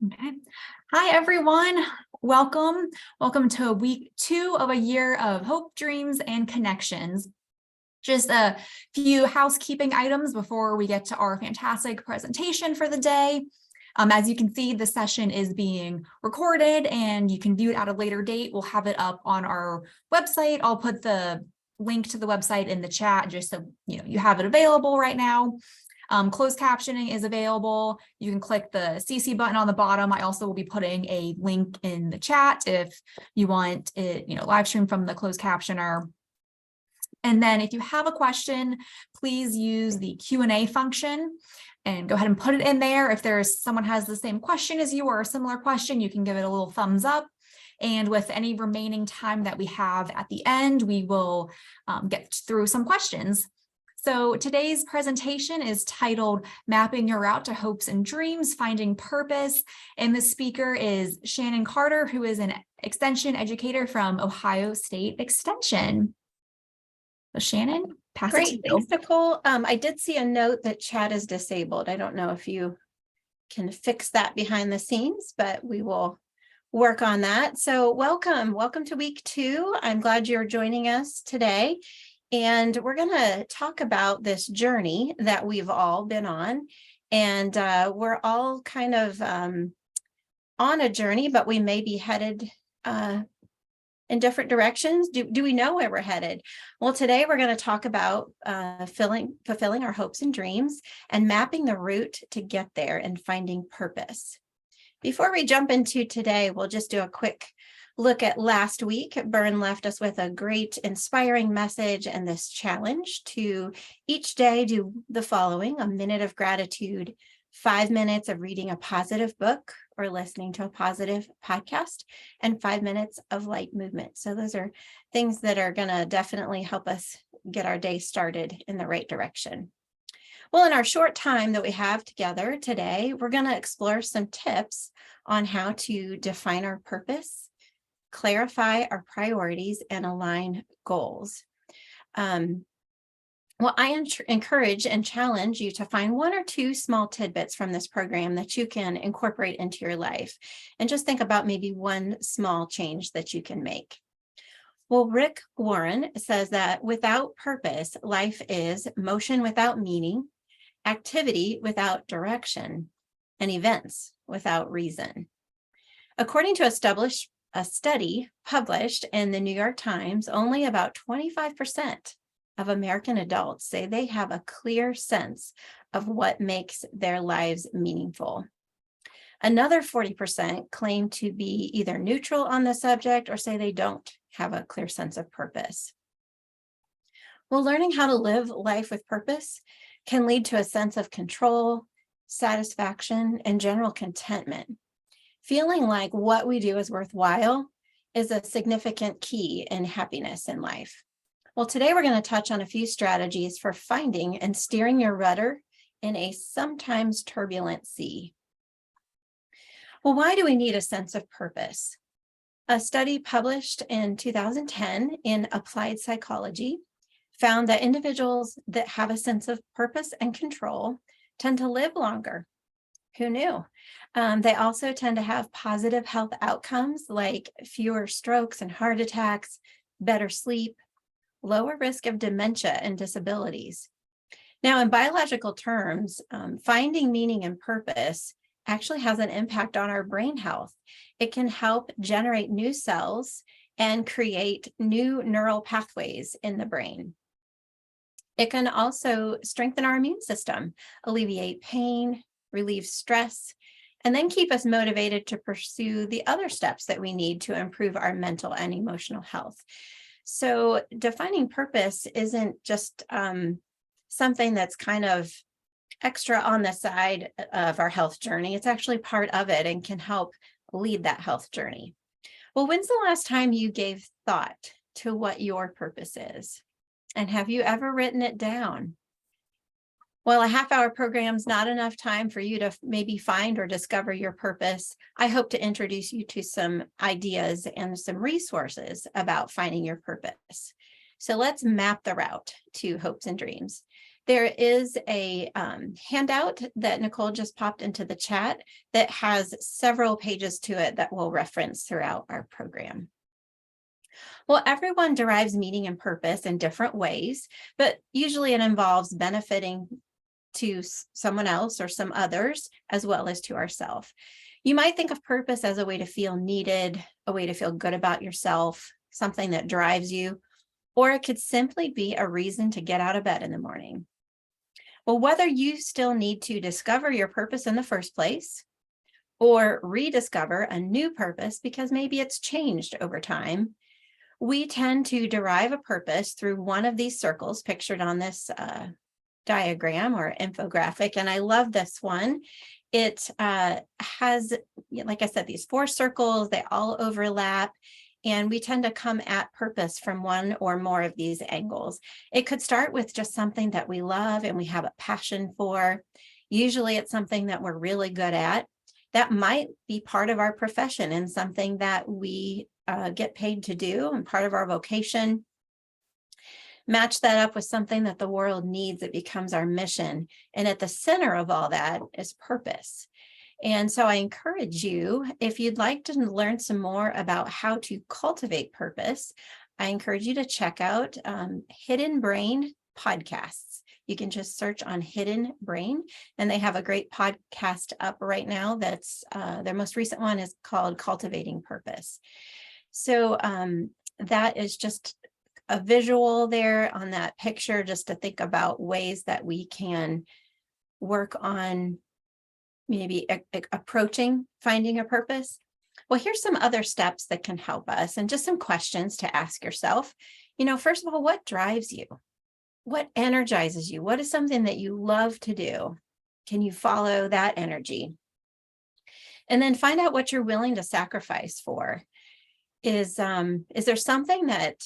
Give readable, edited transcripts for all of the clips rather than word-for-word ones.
Okay. Hi, everyone. Welcome. Welcome to week 2 of a year of hope, dreams, and connections. Just a few housekeeping items before we get to our fantastic presentation for the day. As you can see, the session is being recorded and you can view it at a later date. We'll have it up on our website. I'll put the link to the website in the chat just so you have it available right now. Closed captioning is available. You can click the CC button on the bottom. I also will be putting a link in the chat if you want it, live stream from the closed captioner. And then if you have a question, please use the Q&A function and go ahead and put it in there. If someone has the same question as you or a similar question, you can give it a little thumbs up. And with any remaining time that we have at the end, we will get through some questions. So today's presentation is titled Mapping Your Route to Hopes and Dreams, Finding Purpose. And the speaker is Shannon Carter, who is an extension educator from Ohio State Extension. So Shannon, pass it to you. Thanks, Nicole. I did see a note that chat is disabled. I don't know if you can fix that behind the scenes, but we will work on that. So welcome to week 2. I'm glad you're joining us today. And we're going to talk about this journey that we've all been on. And we're all kind of on a journey, but we may be headed in different directions. Do we know where we're headed? Well, today we're going to talk about fulfilling our hopes and dreams and mapping the route to get there and finding purpose. Before we jump into today, we'll just do a quick look at last week. Byrne left us with a great inspiring message and this challenge to each day do the following: a minute of gratitude, 5 minutes of reading a positive book or listening to a positive podcast, and 5 minutes of light movement. So those are things that are going to definitely help us get our day started in the right direction. Well, in our short time that we have together today, we're going to explore some tips on how to define our purpose, clarify our priorities, and align goals. Well, I encourage and challenge you to find 1 or 2 small tidbits from this program that you can incorporate into your life. And just think about maybe 1 small change that you can make. Well, Rick Warren says that without purpose, life is motion without meaning, activity without direction, and events without reason. According to a study published in the New York Times, only about 25% of American adults say they have a clear sense of what makes their lives meaningful. Another 40% claim to be either neutral on the subject or say they don't have a clear sense of purpose. Well, learning how to live life with purpose can lead to a sense of control, satisfaction, and general contentment. Feeling like what we do is worthwhile is a significant key in happiness in life. Well, today we're going to touch on a few strategies for finding and steering your rudder in a sometimes turbulent sea. Well, why do we need a sense of purpose? A study published in 2010 in Applied Psychology found that individuals that have a sense of purpose and control tend to live longer. Who knew? They also tend to have positive health outcomes like fewer strokes and heart attacks, better sleep, lower risk of dementia and disabilities. Now, in biological terms, finding meaning and purpose actually has an impact on our brain health. It can help generate new cells and create new neural pathways in the brain. It can also strengthen our immune system, alleviate pain, relieve stress, and then keep us motivated to pursue the other steps that we need to improve our mental and emotional health. So defining purpose isn't just something that's kind of extra on the side of our health journey. It's actually part of it and can help lead that health journey. Well, when's the last time you gave thought to what your purpose is? And have you ever written it down? Well, a half-hour program is not enough time for you to maybe find or discover your purpose. I hope to introduce you to some ideas and some resources about finding your purpose. So let's map the route to hopes and dreams. There is a handout that Nicole just popped into the chat that has several pages to it that we'll reference throughout our program. Well, everyone derives meaning and purpose in different ways, but usually it involves benefiting to someone else or some others, as well as to ourselves. You might think of purpose as a way to feel needed, a way to feel good about yourself, something that drives you, or it could simply be a reason to get out of bed in the morning. Well, whether you still need to discover your purpose in the first place or rediscover a new purpose because maybe it's changed over time, we tend to derive a purpose through one of these circles pictured on this diagram or infographic. And I love this one. It has, like I said, these 4 circles, they all overlap. And we tend to come at purpose from one or more of these angles. It could start with just something that we love and we have a passion for. Usually it's something that we're really good at. That might be part of our profession and something that we get paid to do and part of our vocation. Match that up with something that the world needs, it becomes our mission. And at the center of all that is purpose. And so I encourage you, if you'd like to learn some more about how to cultivate purpose, I encourage you to check out Hidden Brain podcasts. You can just search on Hidden Brain, and they have a great podcast up right now. That's their most recent one is called Cultivating Purpose. So that is just a visual there on that picture, just to think about ways that we can work on maybe approaching finding a purpose. Well, here's some other steps that can help us and just some questions to ask yourself. First of all, what drives you? What energizes you? What is something that you love to do? Can you follow that energy? And then find out what you're willing to sacrifice for. Is there something that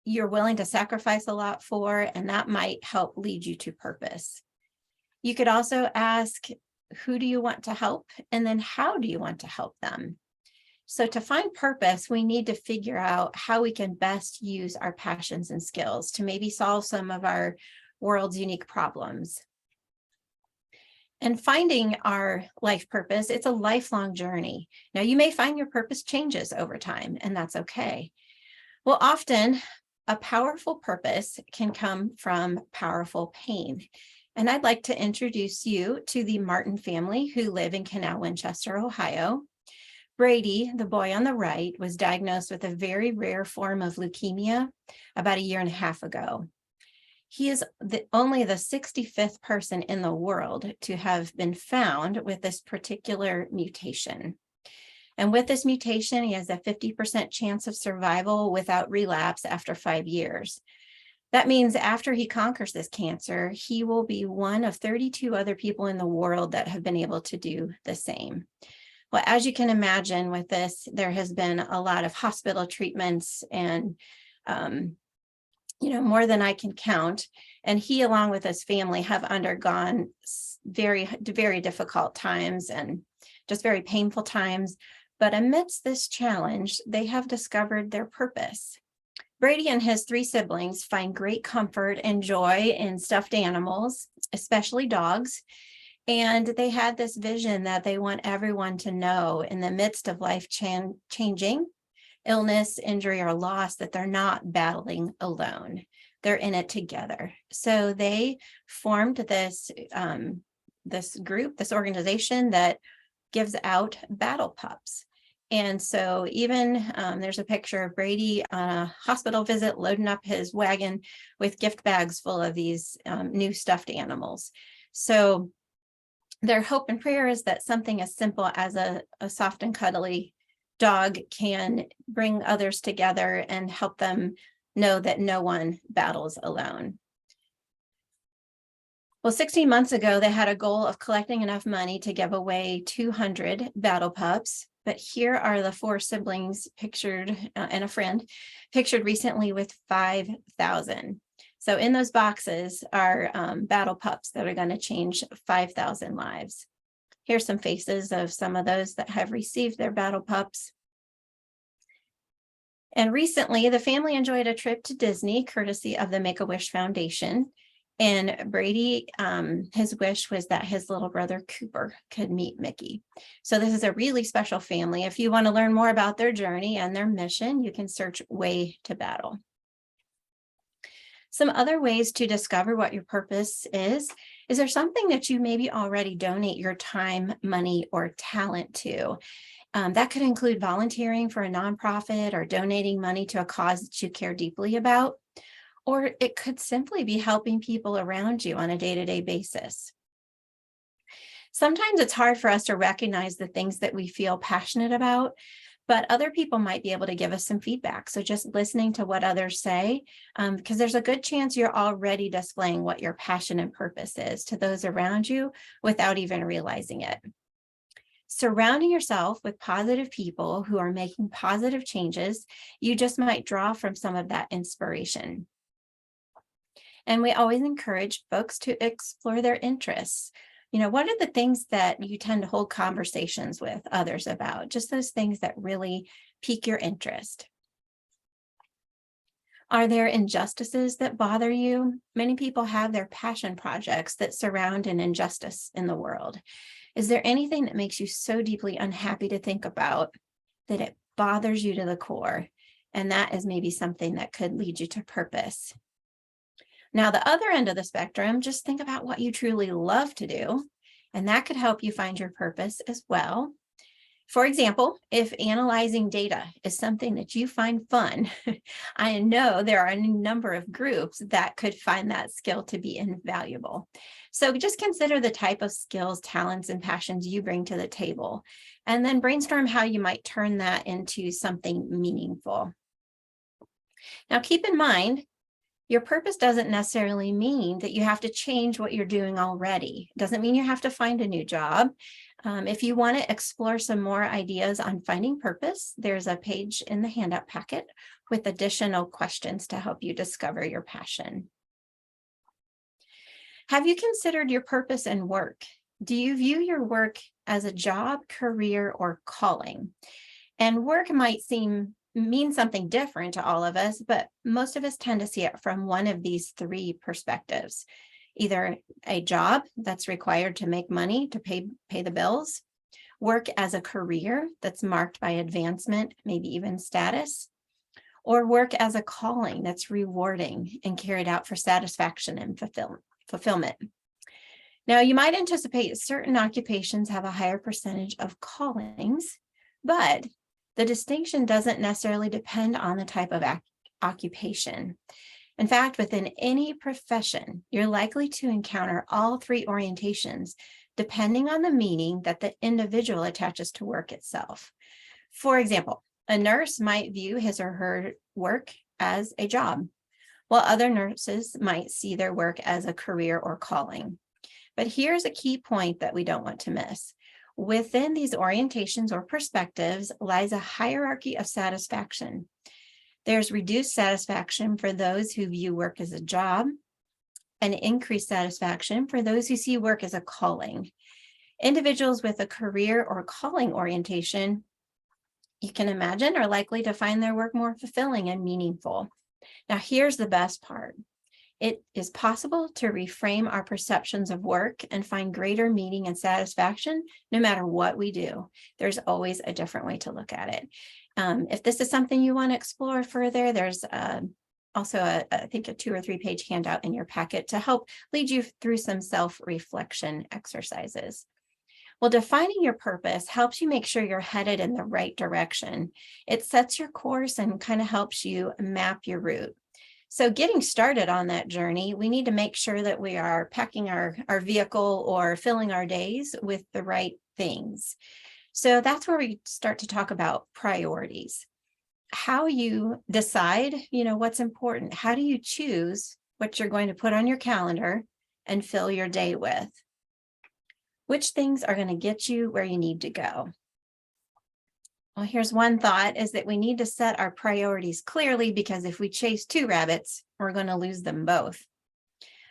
you're willing to sacrifice a lot for, and that might help lead you to purpose? You could also ask, who do you want to help? And then how do you want to help them? So to find purpose, we need to figure out how we can best use our passions and skills to maybe solve some of our world's unique problems. And finding our life purpose, it's a lifelong journey. Now, you may find your purpose changes over time, and that's okay. Well, often a powerful purpose can come from powerful pain. And I'd like to introduce you to the Martin family who live in Canal, Winchester, Ohio. Brady, the boy on the right, was diagnosed with a very rare form of leukemia about 1.5 years ago. He is only the 65th person in the world to have been found with this particular mutation. And with this mutation, he has a 50% chance of survival without relapse after 5 years. That means after he conquers this cancer, he will be one of 32 other people in the world that have been able to do the same. Well, as you can imagine with this, there has been a lot of hospital treatments and, more than I can count. And he, along with his family, have undergone very, very difficult times and just very painful times. But amidst this challenge, they have discovered their purpose. Brady and his 3 siblings find great comfort and joy in stuffed animals, especially dogs. And they had this vision that they want everyone to know in the midst of life changing illness, injury, or loss, that they're not battling alone. They're in it together. So they formed this group, this organization that gives out battle pups. And so even there's a picture of Brady on a hospital visit loading up his wagon with gift bags full of these new stuffed animals. So their hope and prayer is that something as simple as a soft and cuddly dog can bring others together and help them know that no one battles alone. Well, 16 months ago, they had a goal of collecting enough money to give away 200 battle pups. But here are the 4 siblings pictured and a friend pictured recently with 5,000. So in those boxes are battle pups that are going to change 5,000 lives. Here's some faces of some of those that have received their battle pups. And recently, the family enjoyed a trip to Disney, courtesy of the Make-A-Wish Foundation. And Brady, his wish was that his little brother Cooper could meet Mickey. So this is a really special family. If you want to learn more about their journey and their mission, you can search Way to Battle. Some other ways to discover what your purpose is there something that you maybe already donate your time, money, or talent to? That could include volunteering for a nonprofit or donating money to a cause that you care deeply about, or it could simply be helping people around you on a day-to-day basis. Sometimes it's hard for us to recognize the things that we feel passionate about, but other people might be able to give us some feedback. So just listening to what others say, because there's a good chance you're already displaying what your passion and purpose is to those around you without even realizing it. Surrounding yourself with positive people who are making positive changes, you just might draw from some of that inspiration. And we always encourage folks to explore their interests. What are the things that you tend to hold conversations with others about? Just those things that really pique your interest. Are there injustices that bother you? Many people have their passion projects that surround an injustice in the world. Is there anything that makes you so deeply unhappy to think about that it bothers you to the core? And that is maybe something that could lead you to purpose. Now, the other end of the spectrum, just think about what you truly love to do, and that could help you find your purpose as well. For example, if analyzing data is something that you find fun, I know there are a number of groups that could find that skill to be invaluable. So just consider the type of skills, talents, and passions you bring to the table, and then brainstorm how you might turn that into something meaningful. Now, keep in mind, your purpose doesn't necessarily mean that you have to change what you're doing already. It doesn't mean you have to find a new job. If you want to explore some more ideas on finding purpose, there's a page in the handout packet with additional questions to help you discover your passion. Have you considered your purpose in work? Do you view your work as a job, career, or calling? And work might mean something different to all of us, but most of us tend to see it from one of these three perspectives. Either a job that's required to make money to pay the bills, work as a career that's marked by advancement, maybe even status, or work as a calling that's rewarding and carried out for satisfaction and fulfillment. Now, you might anticipate certain occupations have a higher percentage of callings, but the distinction doesn't necessarily depend on the type of occupation. In fact, within any profession, you're likely to encounter all three orientations, depending on the meaning that the individual attaches to work itself. For example, a nurse might view his or her work as a job, while other nurses might see their work as a career or calling. But here's a key point that we don't want to miss. Within these orientations or perspectives lies a hierarchy of satisfaction. There's reduced satisfaction for those who view work as a job, and increased satisfaction for those who see work as a calling. Individuals with a career or calling orientation, you can imagine, are likely to find their work more fulfilling and meaningful. Now, here's the best part. It is possible to reframe our perceptions of work and find greater meaning and satisfaction no matter what we do. There's always a different way to look at it. If this is something you want to explore further, there's also I think a 2 or 3 page handout in your packet to help lead you through some self-reflection exercises. Well, defining your purpose helps you make sure you're headed in the right direction. It sets your course and kind of helps you map your route. So getting started on that journey, we need to make sure that we are packing our vehicle or filling our days with the right things. So that's where we start to talk about priorities. How you decide, what's important. How do you choose what you're going to put on your calendar and fill your day with? Which things are going to get you where you need to go? Well, here's one thought, is that we need to set our priorities clearly, because if we chase 2 rabbits, we're going to lose them both.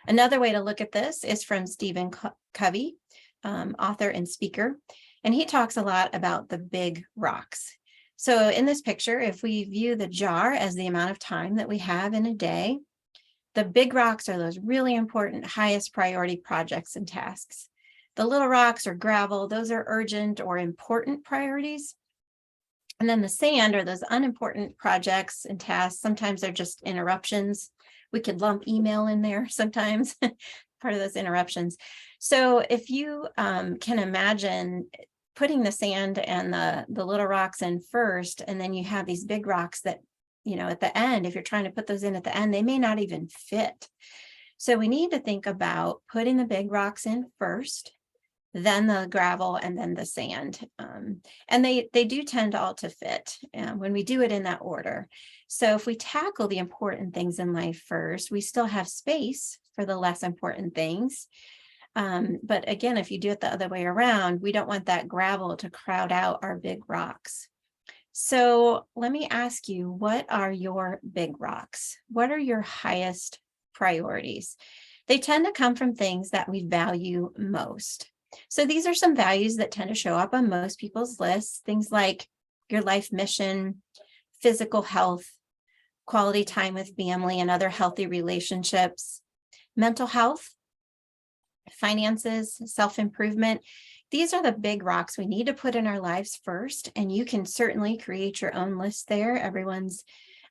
Another way to look at this is from Stephen Covey, author and speaker, and he talks a lot about the big rocks. So in this picture, if we view the jar as the amount of time that we have in a day, The big rocks are those really important, highest priority projects and tasks. The little rocks or gravel, those are urgent or important priorities. And then the sand are those unimportant projects and tasks. Sometimes they're just interruptions. We could lump email in there sometimes, part of those interruptions. So if you can imagine putting the sand and the little rocks in first, and then you have these big rocks that, at the end, if you're trying to put those in at the end, they may not even fit. So we need to think about putting the big rocks in first, then the gravel, and then the sand. And they do tend all to fit when we do it in that order. So if we tackle the important things in life first, we still have space for the less important things. But again, if you do it the other way around, we don't want that gravel to crowd out our big rocks. So let me ask you, what are your big rocks? What are your highest priorities? They tend to come from things that we value most. So these are some values that tend to show up on most people's lists, things like your life mission, physical health, quality time with family and other healthy relationships, mental health, finances, self-improvement. These are the big rocks we need to put in our lives first, and you can certainly create your own list there. Everyone's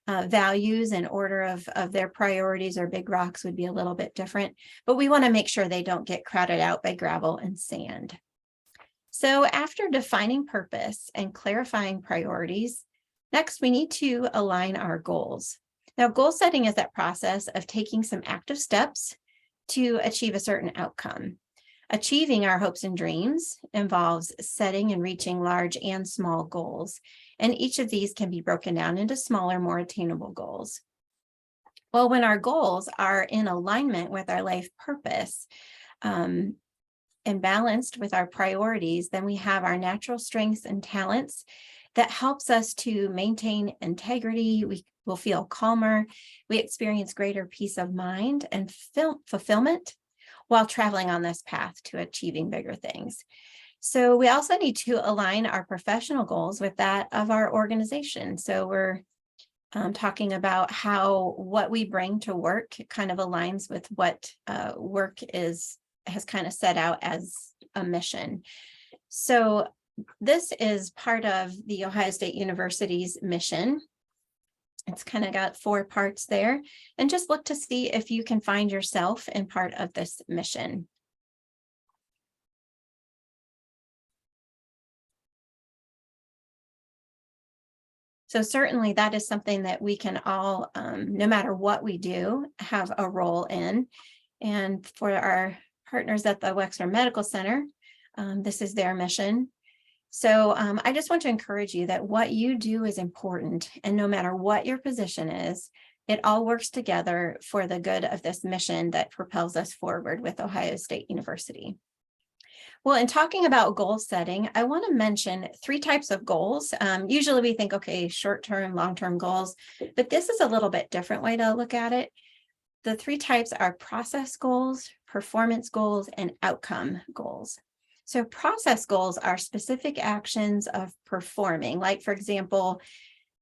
values and order of their priorities or big rocks would be a little bit different, but we want to make sure they don't get crowded out by gravel and sand. So after defining purpose and clarifying priorities, next we need to align our goals. Now, goal setting is that process of taking some active steps to achieve a certain outcome. Achieving our hopes and dreams involves setting and reaching large and small goals, and each of these can be broken down into smaller, more attainable goals. Well, when our goals are in alignment with our life purpose and balanced with our priorities, then we have our natural strengths and talents that helps us to maintain integrity. We will feel calmer. We experience greater peace of mind and fulfillment while traveling on this path to achieving bigger things. So we also need to align our professional goals with that of our organization. So we're talking about how what we bring to work kind of aligns with what work has kind of set out as a mission. So this is part of the Ohio State University's mission. It's kind of got 4 parts there, and just look to see if you can find yourself in part of this mission. So certainly that is something that we can all, no matter what we do, have a role in. And for our partners at the Wexner Medical Center, this is their mission. So I just want to encourage you that what you do is important, and no matter what your position is, it all works together for the good of this mission that propels us forward with Ohio State University. Well, in talking about goal setting, I want to mention 3 types of goals. Usually we think, okay, short-term, long-term goals, but this is a little bit different way to look at it. The 3 types are process goals, performance goals, and outcome goals. So process goals are specific actions of performing. Like, for example,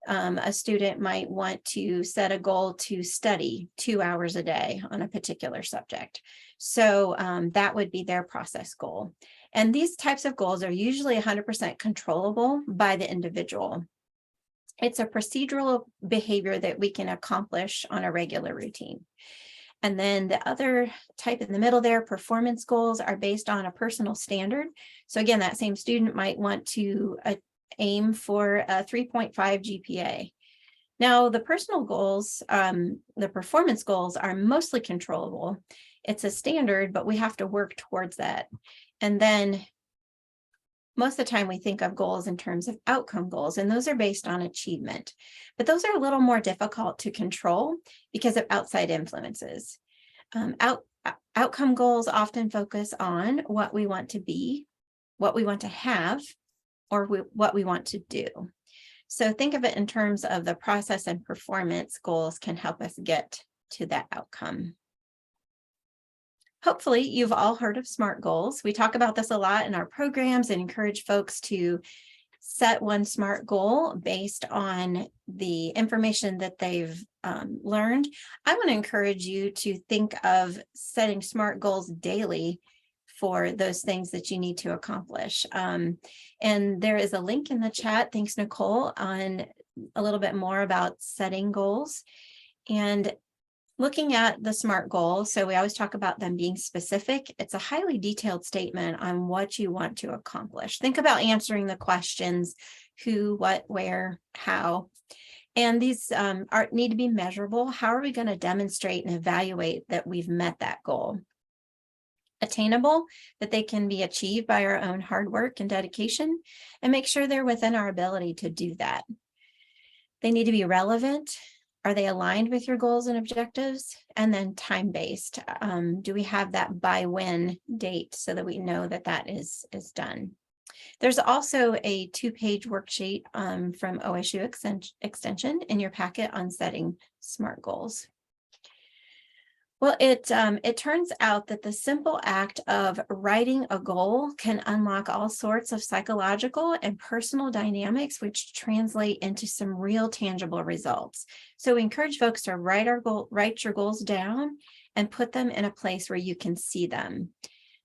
a student might want to set a goal to study 2 hours a day on a particular subject. So that would be their process goal. And these types of goals are usually 100% controllable by the individual. It's a procedural behavior that we can accomplish on a regular routine. And then the other type in the middle there, performance goals, are based on a personal standard. So again, that same student might want to aim for a 3.5 GPA. Now, the personal goals, the performance goals are mostly controllable. It's a standard, but we have to work towards that. And then most of the time we think of goals in terms of outcome goals, and those are based on achievement. But those are a little more difficult to control because of outside influences. Outcome goals often focus on what we want to be, what we want to have, or what we want to do. So think of it in terms of the process, and performance goals can help us get to that outcome. Hopefully, you've all heard of SMART goals. We talk about this a lot in our programs and encourage folks to set one SMART goal based on the information that they've learned, I want to encourage you to think of setting SMART goals daily for those things that you need to accomplish. And there is a link in the chat, thanks Nicole, on a little bit more about setting goals and looking at the SMART goal. So we always talk about them being specific. It's a highly detailed statement on what you want to accomplish. Think about answering the questions: who, what, where, how. And these need to be measurable. How are we going to demonstrate and evaluate that we've met that goal? Attainable, that they can be achieved by our own hard work and dedication, and make sure they're within our ability to do that. They need to be relevant. Are they aligned with your goals and objectives? And then time-based. Do we have that by when date so that we know that that is done? There's also a 2-page worksheet from OSU Extension in your packet on setting SMART goals. Well, it turns out that the simple act of writing a goal can unlock all sorts of psychological and personal dynamics, which translate into some real tangible results. So we encourage folks to write your goals down and put them in a place where you can see them.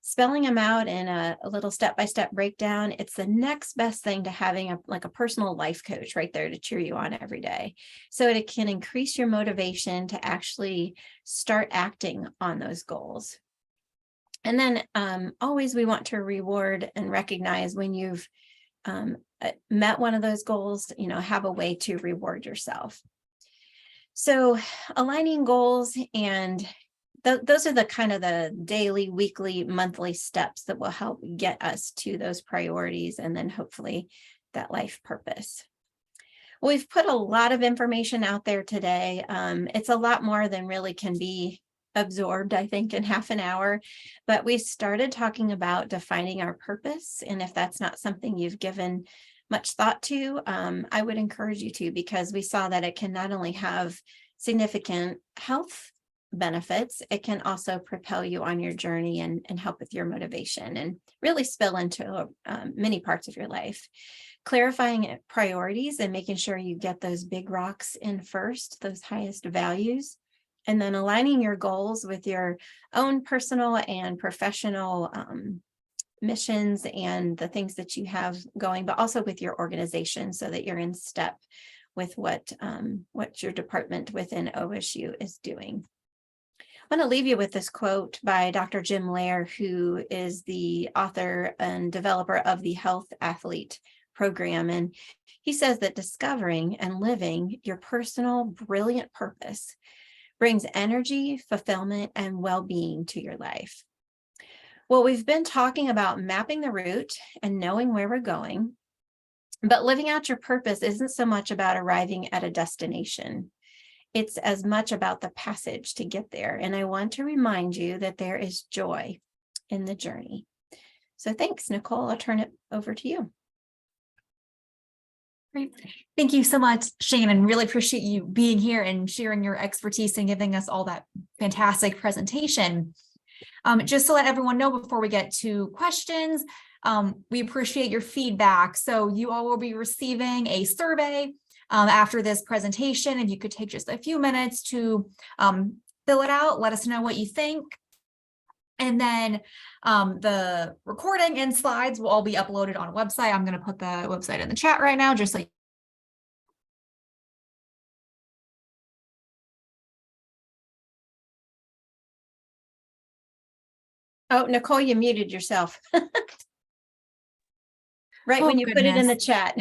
Spelling them out in a little step-by-step breakdown, it's the next best thing to having a personal life coach right there to cheer you on every day. So it can increase your motivation to actually start acting on those goals. And then always we want to reward and recognize when you've met one of those goals, have a way to reward yourself. So aligning goals, and those are the kind of the daily, weekly, monthly steps that will help get us to those priorities and then hopefully that life purpose. We've put a lot of information out there today. It's a lot more than really can be absorbed, I think, in half an hour, but we started talking about defining our purpose. And if that's not something you've given much thought to, I would encourage you to, because we saw that it can not only have significant health benefits, it can also propel you on your journey and help with your motivation and really spill into many parts of your life. Clarifying priorities and making sure you get those big rocks in first, those highest values, and then aligning your goals with your own personal and professional missions and the things that you have going, but also with your organization so that you're in step with what your department within OSU is doing. I want to leave you with this quote by Dr. Jim Loehr, who is the author and developer of the Health Athlete program. And he says that discovering and living your personal brilliant purpose brings energy, fulfillment, and well-being to your life. Well, we've been talking about mapping the route and knowing where we're going, but living out your purpose isn't so much about arriving at a destination. It's as much about the passage to get there. And I want to remind you that there is joy in the journey. So thanks, Nicole. I'll turn it over to you. Great. Thank you so much, Shannon. Really appreciate you being here and sharing your expertise and giving us all that fantastic presentation. Just to let everyone know before we get to questions, we appreciate your feedback. So you all will be receiving a survey after this presentation. If you could take just a few minutes to fill it out, let us know what you think. And then the recording and slides will all be uploaded on a website. I'm going to put the website in the chat right now, just so. Oh, Nicole, you muted yourself. Right when you put it in the chat.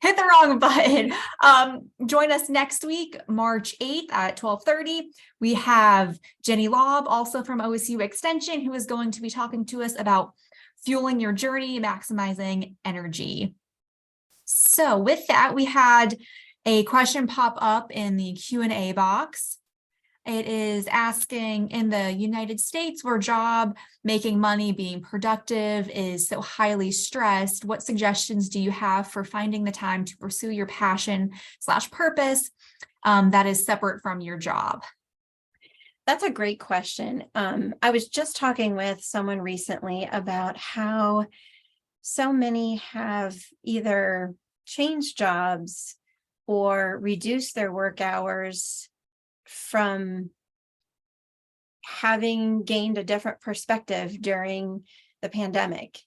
Hit the wrong button. Join us next week, March 8th at 12:30. We have Jenny Lobb, also from OSU Extension, who is going to be talking to us about fueling your journey, maximizing energy. So with that, we had a question pop up in the Q&A box. It is asking, in the United States, where job, making money, being productive is so highly stressed, what suggestions do you have for finding the time to pursue your passion/purpose that is separate from your job? That's a great question. I was just talking with someone recently about how so many have either changed jobs or reduced their work hours from having gained a different perspective during the pandemic.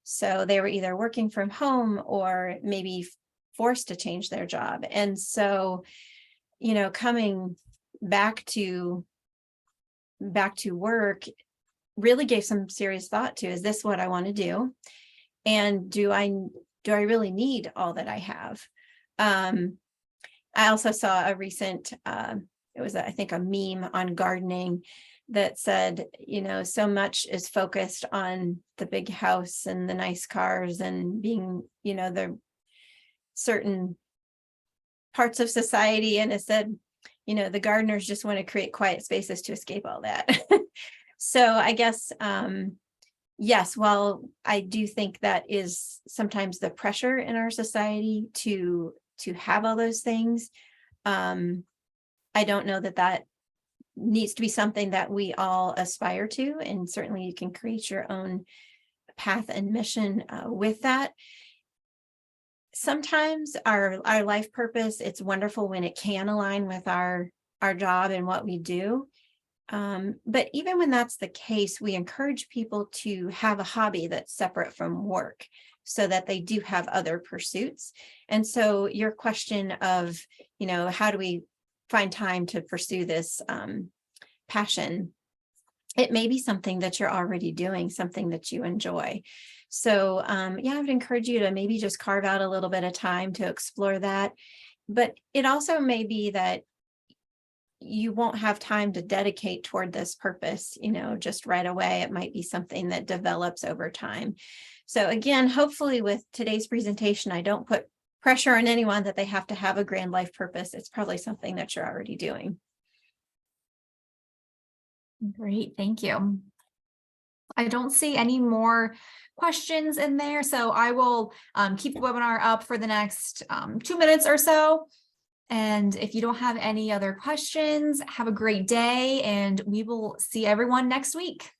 So they were either working from home or maybe forced to change their job. And so, coming back to work really gave some serious thought to, is this what I want to do? And do I really need all that I have? I also saw a recent, it was, I think, a meme on gardening that said, so much is focused on the big house and the nice cars and being, the certain parts of society. And it said, the gardeners just want to create quiet spaces to escape all that. So I guess, yes, while I do think that is sometimes the pressure in our society to have all those things, I don't know that needs to be something that we all aspire to. And certainly you can create your own path and mission with that. Sometimes our life purpose, it's wonderful when it can align with our job and what we do. But even when that's the case, we encourage people to have a hobby that's separate from work so that they do have other pursuits. And so your question of, how do we find time to pursue this passion? It may be something that you're already doing, something that you enjoy. So I would encourage you to maybe just carve out a little bit of time to explore that. But it also may be that you won't have time to dedicate toward this purpose, just right away. It might be something that develops over time. So again, hopefully with today's presentation, I don't put pressure on anyone that they have to have a grand life purpose. It's probably something that you're already doing. Great, thank you. I don't see any more questions in there, so I will keep the webinar up for the next 2 minutes or so. And if you don't have any other questions, have a great day, and we will see everyone next week.